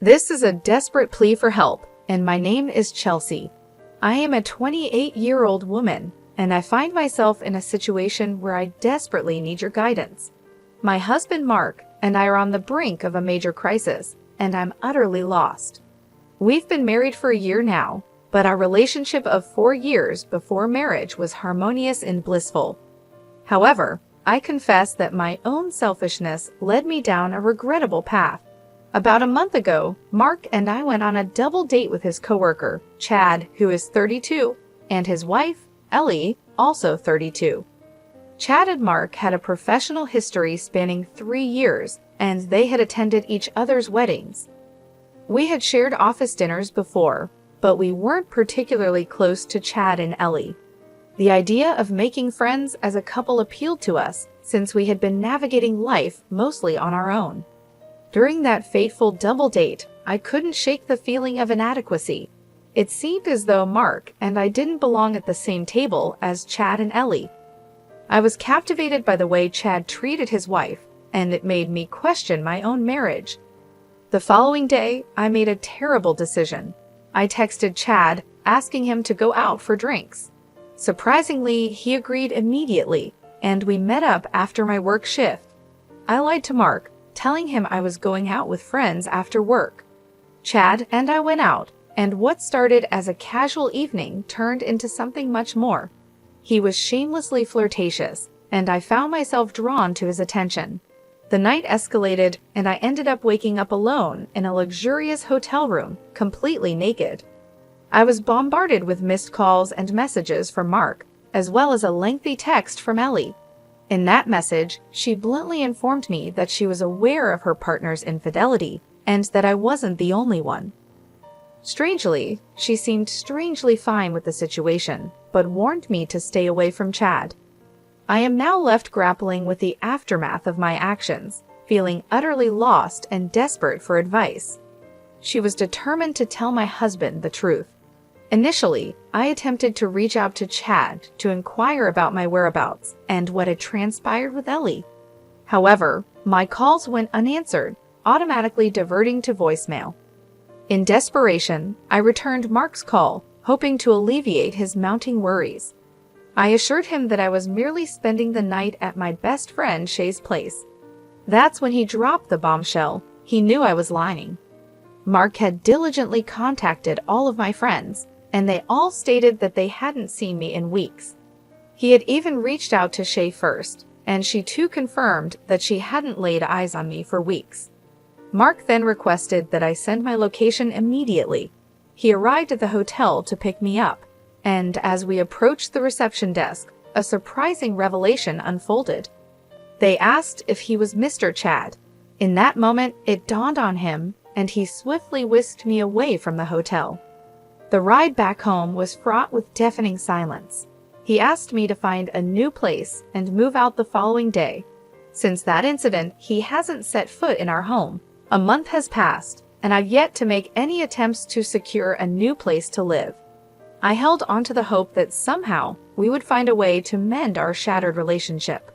This is a desperate plea for help, and my name is Chelsea. I am a 28-year-old woman, and I find myself in a situation where I desperately need your guidance. My husband Mark and I are on the brink of a major crisis, and I'm utterly lost. We've been married for a year now, but our relationship of 4 years before marriage was harmonious and blissful. However, I confess that my own selfishness led me down a regrettable path. About a month ago, Mark and I went on a double date with his coworker, Chad, who is 32, and his wife, Ellie, also 32. Chad and Mark had a professional history spanning 3 years, and they had attended each other's weddings. We had shared office dinners before, but we weren't particularly close to Chad and Ellie. The idea of making friends as a couple appealed to us, since we had been navigating life mostly on our own. During that fateful double date, I couldn't shake the feeling of inadequacy. It seemed as though Mark and I didn't belong at the same table as Chad and Ellie. I was captivated by the way Chad treated his wife, and it made me question my own marriage. The following day, I made a terrible decision. I texted Chad, asking him to go out for drinks. Surprisingly, he agreed immediately, and we met up after my work shift. I lied to Mark, telling him I was going out with friends after work. Chad and I went out, and what started as a casual evening turned into something much more. He was shamelessly flirtatious, and I found myself drawn to his attention. The night escalated, and I ended up waking up alone in a luxurious hotel room, completely naked. I was bombarded with missed calls and messages from Mark, as well as a lengthy text from Ellie. In that message, she bluntly informed me that she was aware of her partner's infidelity and that I wasn't the only one. Strangely, she seemed strangely fine with the situation, but warned me to stay away from Chad. I am now left grappling with the aftermath of my actions, feeling utterly lost and desperate for advice. She was determined to tell my husband the truth. Initially, I attempted to reach out to Chad to inquire about my whereabouts and what had transpired with Ellie. However, my calls went unanswered, automatically diverting to voicemail. In desperation, I returned Mark's call, hoping to alleviate his mounting worries. I assured him that I was merely spending the night at my best friend Shay's place. That's when he dropped the bombshell. He knew I was lying. Mark had diligently contacted all of my friends, and they all stated that they hadn't seen me in weeks. He had even reached out to Shay first, and she too confirmed that she hadn't laid eyes on me for weeks. Mark then requested that I send my location immediately. He arrived at the hotel to pick me up, and as we approached the reception desk, a surprising revelation unfolded. They asked if he was Mr. Chad. In that moment, it dawned on him, and he swiftly whisked me away from the hotel. The ride back home was fraught with deafening silence. He asked me to find a new place and move out the following day. Since that incident, he hasn't set foot in our home. A month has passed, and I've yet to make any attempts to secure a new place to live. I held onto the hope that somehow we would find a way to mend our shattered relationship.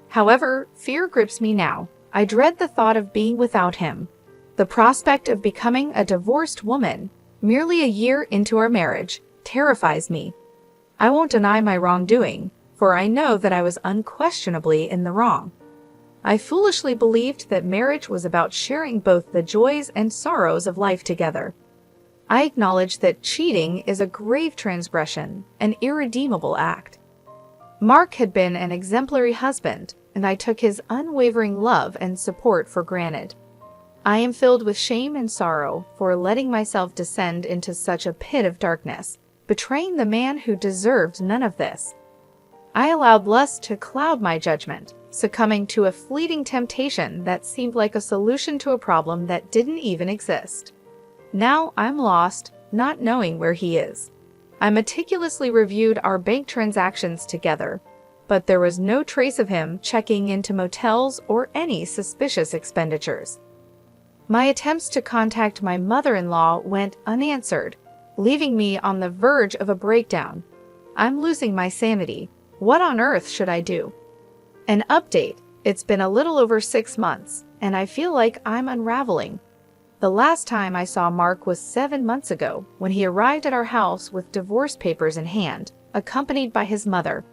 However, fear grips me now. I dread the thought of being without him. The prospect of becoming a divorced woman, merely a year into our marriage, terrifies me. I won't deny my wrongdoing, for I know that I was unquestionably in the wrong. I foolishly believed that marriage was about sharing both the joys and sorrows of life together. I acknowledge that cheating is a grave transgression, an irredeemable act. Mark had been an exemplary husband, and I took his unwavering love and support for granted. I am filled with shame and sorrow for letting myself descend into such a pit of darkness, betraying the man who deserved none of this. I allowed lust to cloud my judgment, succumbing to a fleeting temptation that seemed like a solution to a problem that didn't even exist. Now I'm lost, not knowing where he is. I meticulously reviewed our bank transactions together, but there was no trace of him checking into motels or any suspicious expenditures. My attempts to contact my mother-in-law went unanswered, leaving me on the verge of a breakdown. I'm losing my sanity. What on earth should I do? An update. It's been a little over 6 months, and I feel like I'm unraveling. The last time I saw Mark was 7 months ago when he arrived at our house with divorce papers in hand, accompanied by his mother.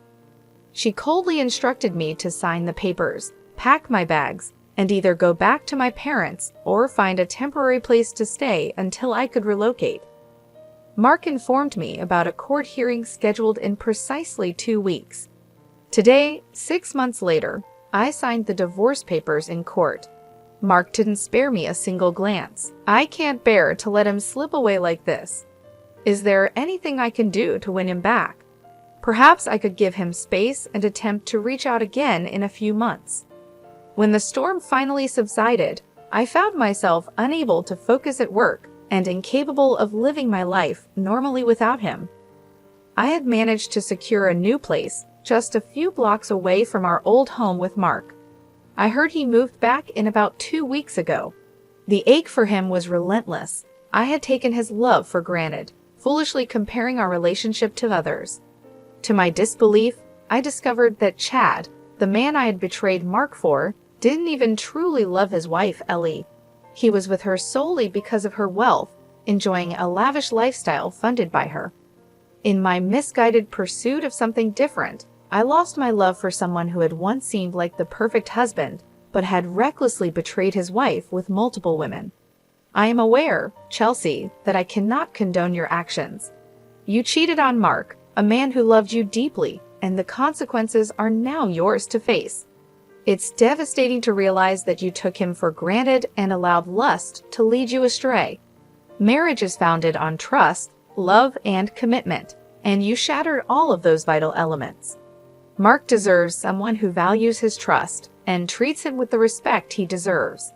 She coldly instructed me to sign the papers, pack my bags, and either go back to my parents or find a temporary place to stay until I could relocate. Mark informed me about a court hearing scheduled in precisely 2 weeks. Today, 6 months later, I signed the divorce papers in court. Mark didn't spare me a single glance. I can't bear to let him slip away like this. Is there anything I can do to win him back? Perhaps I could give him space and attempt to reach out again in a few months. When the storm finally subsided, I found myself unable to focus at work and incapable of living my life normally without him. I had managed to secure a new place just a few blocks away from our old home with Mark. I heard he moved back in about 2 weeks ago. The ache for him was relentless. I had taken his love for granted, foolishly comparing our relationship to others. To my disbelief, I discovered that Chad, the man I had betrayed Mark for, didn't even truly love his wife, Ellie. He was with her solely because of her wealth, enjoying a lavish lifestyle funded by her. In my misguided pursuit of something different, I lost my love for someone who had once seemed like the perfect husband, but had recklessly betrayed his wife with multiple women. I am aware, Chelsea, that I cannot condone your actions. You cheated on Mark, a man who loved you deeply, and the consequences are now yours to face. It's devastating to realize that you took him for granted and allowed lust to lead you astray. Marriage is founded on trust, love, and commitment, and you shattered all of those vital elements. Mark deserves someone who values his trust and treats him with the respect he deserves.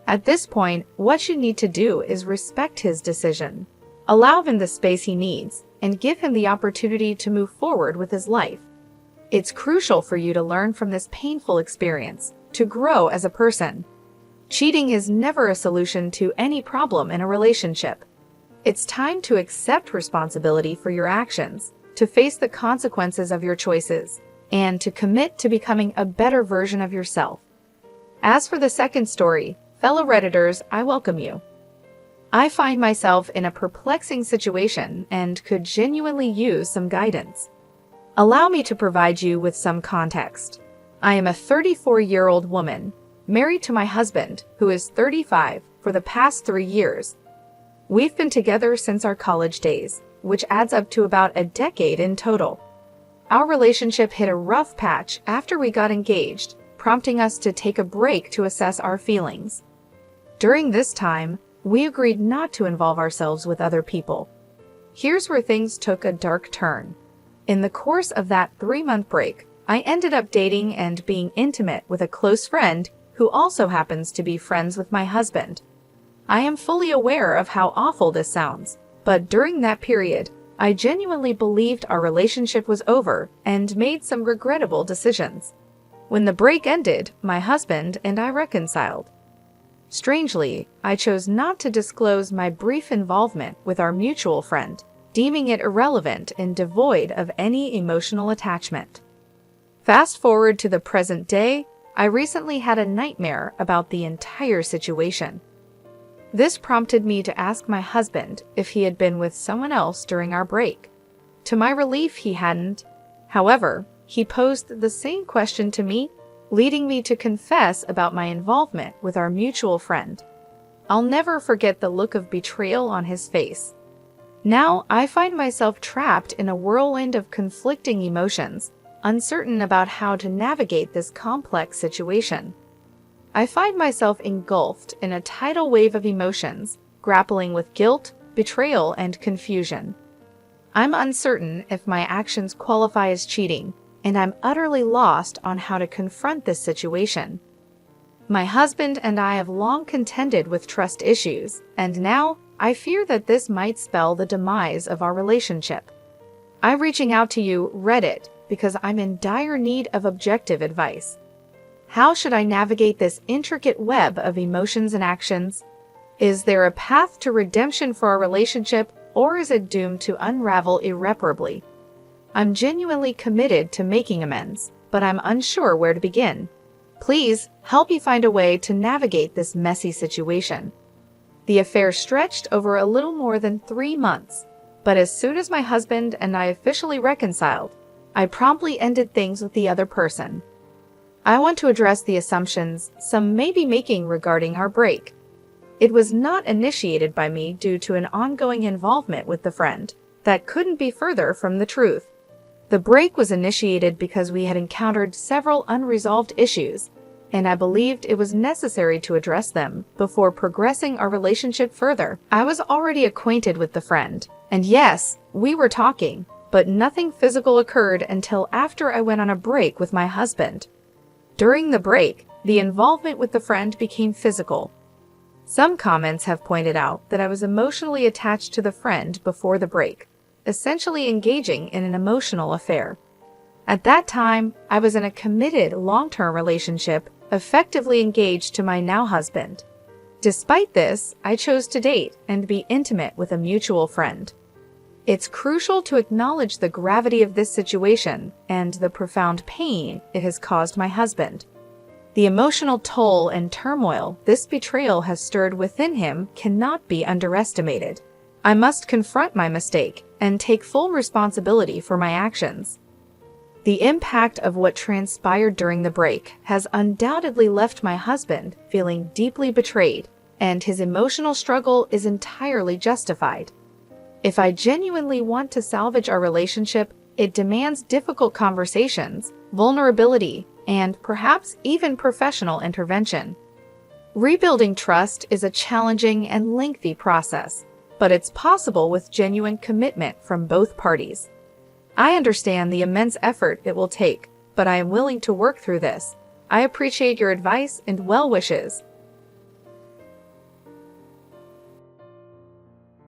At this point, what you need to do is respect his decision. Allow him the space he needs and give him the opportunity to move forward with his life. It's crucial for you to learn from this painful experience, to grow as a person. Cheating is never a solution to any problem in a relationship. It's time to accept responsibility for your actions, to face the consequences of your choices, and to commit to becoming a better version of yourself. As for the second story, fellow Redditors, I welcome you. I find myself in a perplexing situation and could genuinely use some guidance. Allow me to provide you with some context. I am a 34-year-old woman, married to my husband, who is 35, for the past 3 years. We've been together since our college days, which adds up to about a decade in total. Our relationship hit a rough patch after we got engaged, prompting us to take a break to assess our feelings. During this time, we agreed not to involve ourselves with other people. Here's where things took a dark turn. In the course of that 3-month break, I ended up dating and being intimate with a close friend who also happens to be friends with my husband. I am fully aware of how awful this sounds, but during that period, I genuinely believed our relationship was over and made some regrettable decisions. When the break ended, my husband and I reconciled. Strangely, I chose not to disclose my brief involvement with our mutual friend, deeming it irrelevant and devoid of any emotional attachment. Fast forward to the present day, I recently had a nightmare about the entire situation. This prompted me to ask my husband if he had been with someone else during our break. To my relief, he hadn't. However, he posed the same question to me, leading me to confess about my involvement with our mutual friend. I'll never forget the look of betrayal on his face. Now, I find myself trapped in a whirlwind of conflicting emotions, uncertain about how to navigate this complex situation. I find myself engulfed in a tidal wave of emotions, grappling with guilt, betrayal, and confusion. I'm uncertain if my actions qualify as cheating, and I'm utterly lost on how to confront this situation. My husband and I have long contended with trust issues, and now I fear that this might spell the demise of our relationship. I'm reaching out to you, Reddit, because I'm in dire need of objective advice. How should I navigate this intricate web of emotions and actions? Is there a path to redemption for our relationship, or is it doomed to unravel irreparably? I'm genuinely committed to making amends, but I'm unsure where to begin. Please help me find a way to navigate this messy situation. The affair stretched over a little more than 3 months, but as soon as my husband and I officially reconciled, I promptly ended things with the other person. I want to address the assumptions some may be making regarding our break. It was not initiated by me due to an ongoing involvement with the friend. That couldn't be further from the truth. The break was initiated because we had encountered several unresolved issues, and I believed it was necessary to address them before progressing our relationship further. I was already acquainted with the friend, and yes, we were talking, but nothing physical occurred until after I went on a break with my husband. During the break, the involvement with the friend became physical. Some comments have pointed out that I was emotionally attached to the friend before the break, essentially engaging in an emotional affair. At that time, I was in a committed long-term relationship, effectively engaged to my now husband. Despite this, I chose to date and be intimate with a mutual friend. It's crucial to acknowledge the gravity of this situation and the profound pain it has caused my husband. The emotional toll and turmoil this betrayal has stirred within him cannot be underestimated. I must confront my mistake and take full responsibility for my actions. The impact of what transpired during the break has undoubtedly left my husband feeling deeply betrayed, and his emotional struggle is entirely justified. If I genuinely want to salvage our relationship, it demands difficult conversations, vulnerability, and perhaps even professional intervention. Rebuilding trust is a challenging and lengthy process, but it's possible with genuine commitment from both parties. I understand the immense effort it will take, but I am willing to work through this. I appreciate your advice and well wishes.